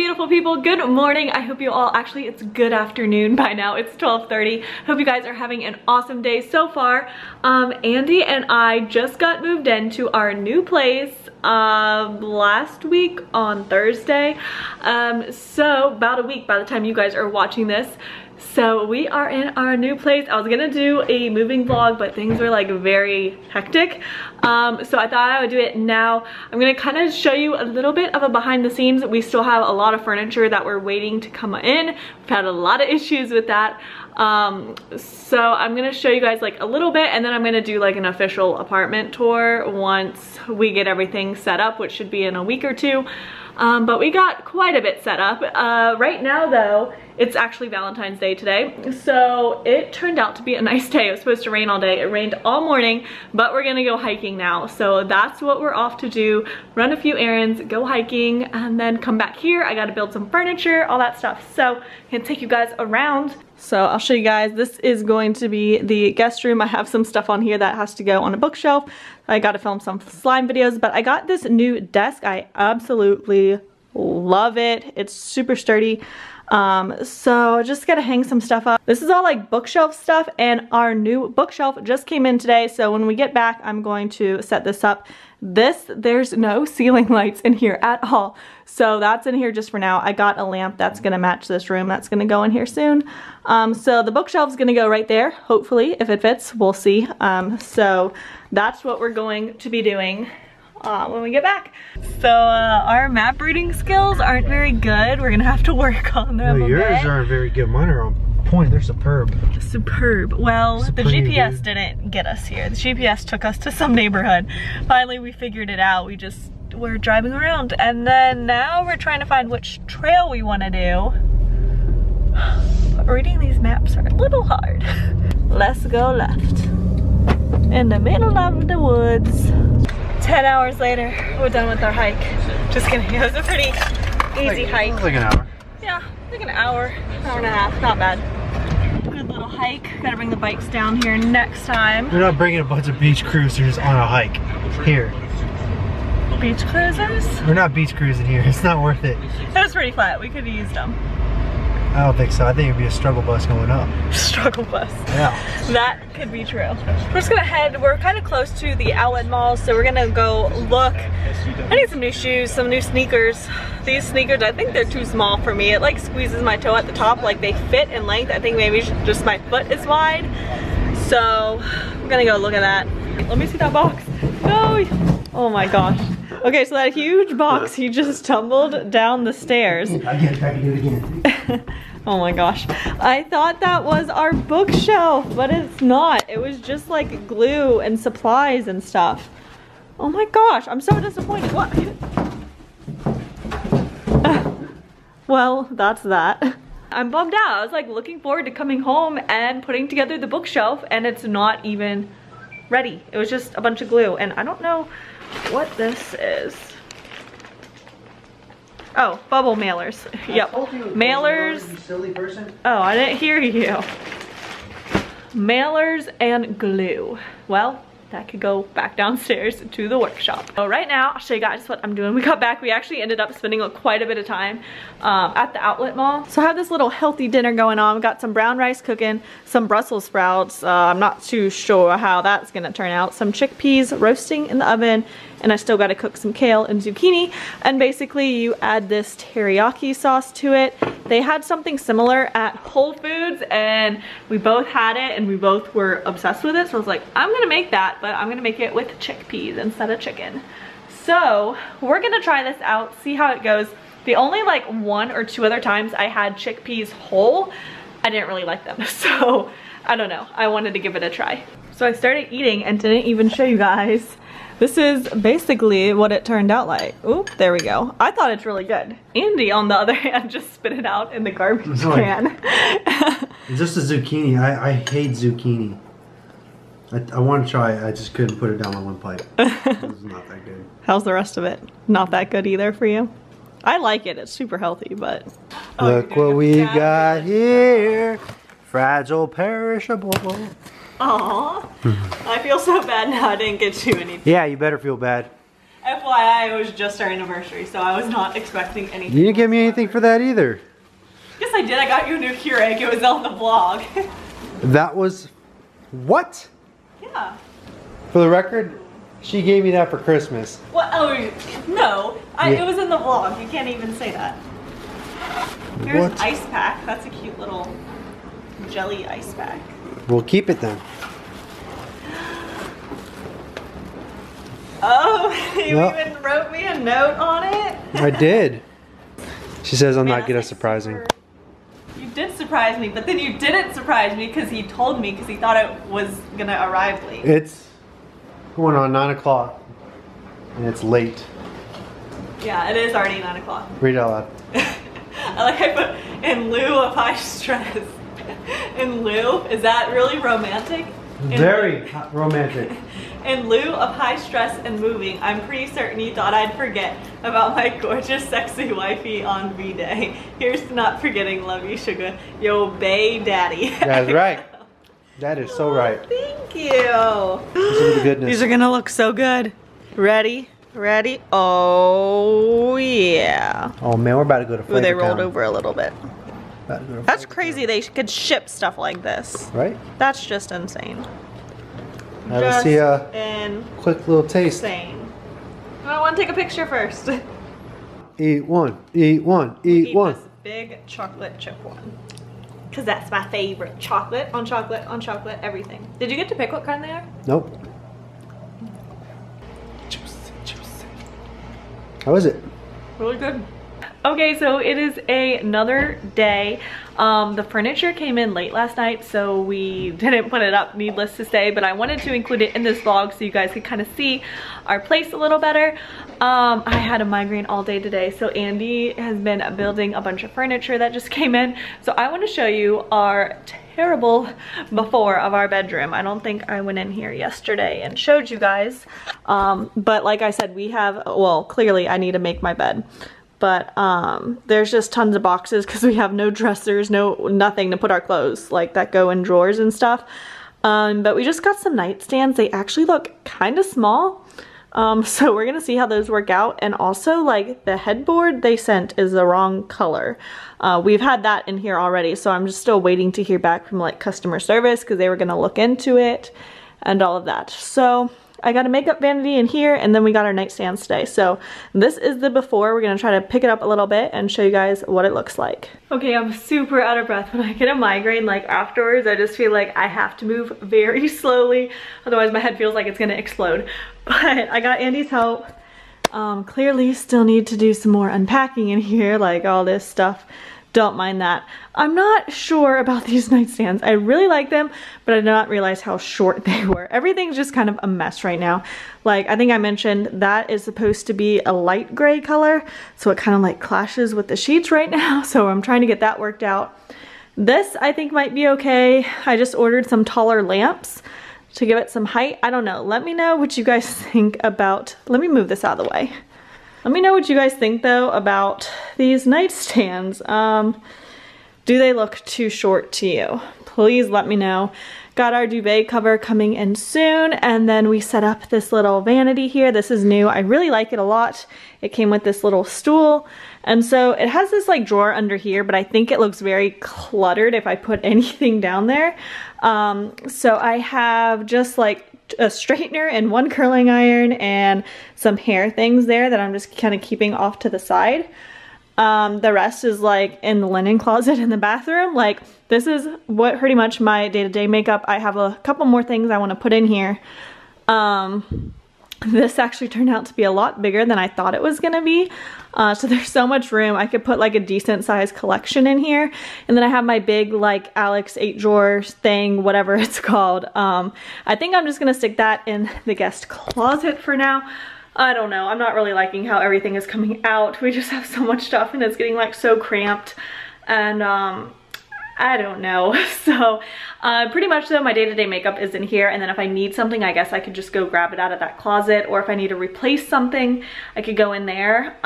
beautiful people, good morning. I hope you all, actually it's good afternoon by now, it's 12:30. Hope you guys are having an awesome day so far. Andy and I just got moved into our new place last week on Thursday. So about a week by the time you guys are watching this. So we are in our new place. I was gonna do a moving vlog, but things were like very hectic. So I thought I would do it now. I'm gonna kind of show you a little bit of a behind the scenes. We still have a lot of furniture that we're waiting to come in. We've had a lot of issues with that. So I'm gonna show you guys like a little bit, and then I'm gonna do like an official apartment tour once we get everything set up, which should be in a week or two. But we got quite a bit set up. Right now though, it's actually Valentine's Day today. So it turned out to be a nice day. It was supposed to rain all day. It rained all morning, but we're gonna go hiking now. So that's what we're off to do. Run a few errands, go hiking, and then come back here. I gotta build some furniture, all that stuff. So I'm gonna take you guys around. So I'll show you guys, this is going to be the guest room. I have some stuff on here that has to go on a bookshelf. I got to film some slime videos, but I got this new desk. I absolutely love it. It's super sturdy. So just gotta hang some stuff up. This is all like bookshelf stuff, and our new bookshelf just came in today. So when we get back, I'm going to set this up. There's no ceiling lights in here at all. So that's in here just for now. I got a lamp that's gonna match this room. That's gonna go in here soon. So the bookshelf's gonna go right there. Hopefully, if it fits, we'll see. So that's what we're going to be doing when we get back. So our map reading skills aren't very good. We're gonna have to work on them a bit. Yours aren't very good. Mine are on point. They're superb. Superb. Well, Supreme, the GPS dude. didn't get us here. The GPS took us to some neighborhood. Finally, we figured it out. We're driving around, and then now we're trying to find which trail we want to do. But reading these maps are a little hard. Let's go left. In the middle of the woods. 10 hours later, we're done with our hike. Just kidding, it was a pretty easy hike. It was like an hour. Yeah, like an hour and a half, not bad. Good little hike. Gotta bring the bikes down here next time. We're not bringing a bunch of beach cruisers on a hike here. Beach cruisers? We're not beach cruising here. It's not worth it. It was pretty flat. We could have used them. I don't think so. I think it'd be a struggle bus going up. Struggle bus. Yeah. That could be true. We're just gonna head, we're kind of close to the outlet mall, so we're gonna go look. I need some new shoes, some new sneakers. These sneakers, I think they're too small for me. It like squeezes my toe at the top, like they fit in length. I think maybe just my foot is wide. So I'm gonna go look at that. Let me see that box. No! Oh my gosh. Okay, so that huge box, he just tumbled down the stairs. I can do it again. Oh my gosh. I thought that was our bookshelf, but it's not. It was just like glue and supplies and stuff. Oh my gosh, I'm so disappointed. What? Well, that's that. I'm bummed out. I was like looking forward to coming home and putting together the bookshelf, and it's not even ready. It was just a bunch of glue, and I don't know what this is. Oh, bubble mailers. Yep. Mailers. You silly person. Oh, I didn't hear you. Mailers and glue. Well, that could go back downstairs to the workshop. So right now, I'll show you guys what I'm doing. We got back, we actually ended up spending quite a bit of time at the outlet mall. So I have this little healthy dinner going on. We got some brown rice cooking, some Brussels sprouts. I'm not too sure how that's gonna turn out. Some chickpeas roasting in the oven, and I still gotta cook some kale and zucchini. And basically you add this teriyaki sauce to it. They had something similar at Whole Foods, and we both had it and we both were obsessed with it. So I was like, I'm gonna make that, but I'm gonna make it with chickpeas instead of chicken. So we're gonna try this out, see how it goes. The only like 1 or 2 other times I had chickpeas whole, I didn't really like them. So I don't know, I wanted to give it a try. So I started eating and didn't even show you guys. This is basically what it turned out like. Oop, there we go. I thought it's really good. Andy, on the other hand, just spit it out in the garbage can. It's just a zucchini. I hate zucchini. I want to try it. I just couldn't put it down on one pipe. It was not that good. How's the rest of it? Not that good either for you? I like it. It's super healthy, but... Look what we got here. Fragile, perishable. Aww. I feel so bad now I didn't get you anything. Yeah, you better feel bad. FYI, it was just our anniversary, so I was not expecting anything. You didn't give me anything for that either. Yes, I did. I got you a new Keurig. It was on the vlog. That was... What? Yeah. For the record, she gave me that for Christmas. What? Oh, no. Yeah. It was in the vlog. You can't even say that. Here's What? an ice pack. That's a cute little jelly ice pack. We'll keep it then. Oh, you Well, even wrote me a note on it? I did. She says I'm Man, not good at that's like surprising. super... You did surprise me, but then you didn't surprise me because he told me because he thought it was gonna arrive late. It's going on 9 o'clock and it's late. Yeah, it is already 9 o'clock. Read out loud. I like I put in lieu of high stress. In lieu? Is that really romantic? Very romantic. In lieu of high stress and moving, I'm pretty certain you thought I'd forget about my gorgeous, sexy wifey on V-Day. Here's to not forgetting, love you, sugar. Yo, bae daddy. That's right. That is so right. Thank you. Listen to the goodness. These are gonna look so good. Ready? Ready? Oh, yeah. Oh man, we're about to go to Flavor Ooh, they rolled Town. over a little bit. About to go to That's Flavor crazy Town. they could ship stuff like this. Right? That's just insane. Let's see a Insane. quick little taste. I want to take a picture first. Eat one, eat one, eat one. This big chocolate chip one. Because that's my favorite. Chocolate on chocolate on chocolate, everything. Did you get to pick what kind they are? Nope. How is it? Really good. Okay, so it is another day. The furniture came in late last night, so we didn't put it up, needless to say, but I wanted to include it in this vlog so you guys could kind of see our place a little better. I had a migraine all day today, so Andy has been building a bunch of furniture that just came in. So I want to show you our terrible before of our bedroom. I don't think I went in here yesterday and showed you guys, but like I said, we have, well, clearly I need to make my bed. But there's just tons of boxes because we have no dressers, nothing to put our clothes like that go in drawers and stuff. But we just got some nightstands. They actually look kind of small. So we're gonna see how those work out. And also, like, the headboard they sent is the wrong color. We've had that in here already, so I'm just still waiting to hear back from like customer service because they were gonna look into it and all of that. So I got a makeup vanity in here, and then we got our nightstands today. So this is the before. We're gonna try to pick it up a little bit and show you guys what it looks like. Okay, I'm super out of breath. When I get a migraine, like afterwards, I just feel like I have to move very slowly. Otherwise my head feels like it's gonna explode. But I got Andy's help. Clearly still need to do some more unpacking in here, like all this stuff. Don't mind that. I'm not sure about these nightstands. I really like them, but I did not realize how short they were. Everything's just kind of a mess right now. Like, I think I mentioned that is supposed to be a light gray color, so it kind of like clashes with the sheets right now, so I'm trying to get that worked out. This I think might be okay. I just ordered some taller lamps to give it some height. I don't know. Let me know what you guys think about, let me move this out of the way. Let me know what you guys think though about these nightstands. Do they look too short to you? Please let me know. Got our duvet cover coming in soon, and then we set up this little vanity here. This is new. I really like it a lot. It came with this little stool, and so it has this like drawer under here, but I think it looks very cluttered if I put anything down there. So I have just like a straightener and one curling iron and some hair things there that I'm just kind of keeping off to the side. The rest is like in the linen closet in the bathroom. Like, this is what pretty much my day-to-day makeup. I have a couple more things I want to put in here. This actually turned out to be a lot bigger than I thought it was gonna be. So there's so much room. I could put like a decent sized collection in here. And then I have my big like Alex 8-drawer thing, whatever it's called. I think I'm just gonna stick that in the guest closet for now. I don't know. I'm not really liking how everything is coming out. We just have so much stuff and it's getting like so cramped. And I don't know. So pretty much though, my day-to-day makeup is in here, and then if I need something, I guess I could just go grab it out of that closet, or if I need to replace something, I could go in there.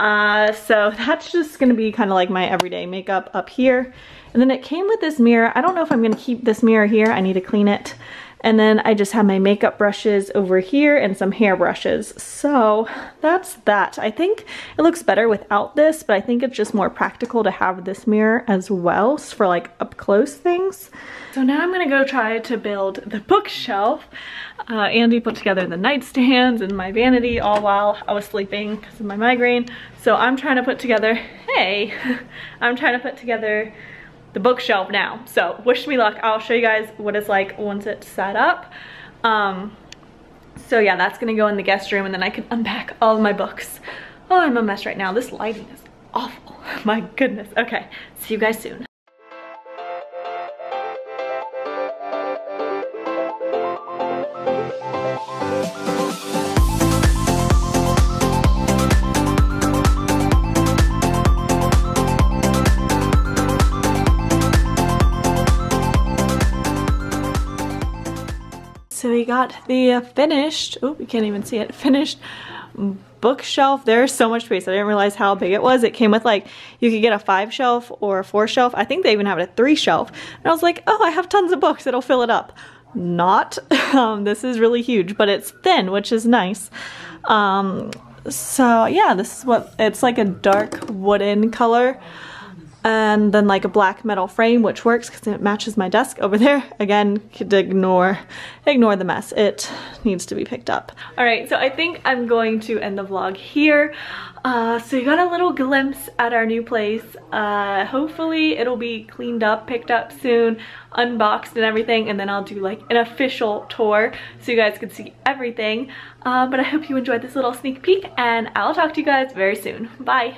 So that's just gonna be kind of like my everyday makeup up here. And then it came with this mirror. I don't know if I'm gonna keep this mirror here. I need to clean it. And then I just have my makeup brushes over here and some hair brushes. So that's that. I think it looks better without this, but I think it's just more practical to have this mirror as well for like up close things. So now I'm gonna go try to build the bookshelf. Andy put together the nightstands and my vanity all while I was sleeping because of my migraine. So I'm trying to put together, hey, I'm trying to put together the bookshelf now. So wish me luck. I'll show you guys what it's like once it's set up. So yeah, that's gonna go in the guest room and then I can unpack all of my books. Oh, I'm a mess right now. This lighting is awful. My goodness. Okay, see you guys soon. So we got the finished, oh, you can't even see it, finished bookshelf. There's so much space. I didn't realize how big it was. It came with like, you could get a 5 shelf or a 4 shelf. I think they even have it a 3 shelf. And I was like, oh, I have tons of books. It'll fill it up. Not. This is really huge, but it's thin, which is nice. So yeah, this is what, it's like a dark wooden color. And then like a black metal frame, which works because it matches my desk over there. Again, ignore the mess. It needs to be picked up. All right, so I think I'm going to end the vlog here. So you got a little glimpse at our new place. Hopefully it'll be cleaned up, picked up soon, unboxed and everything, and then I'll do like an official tour so you guys can see everything. But I hope you enjoyed this little sneak peek and I'll talk to you guys very soon. Bye.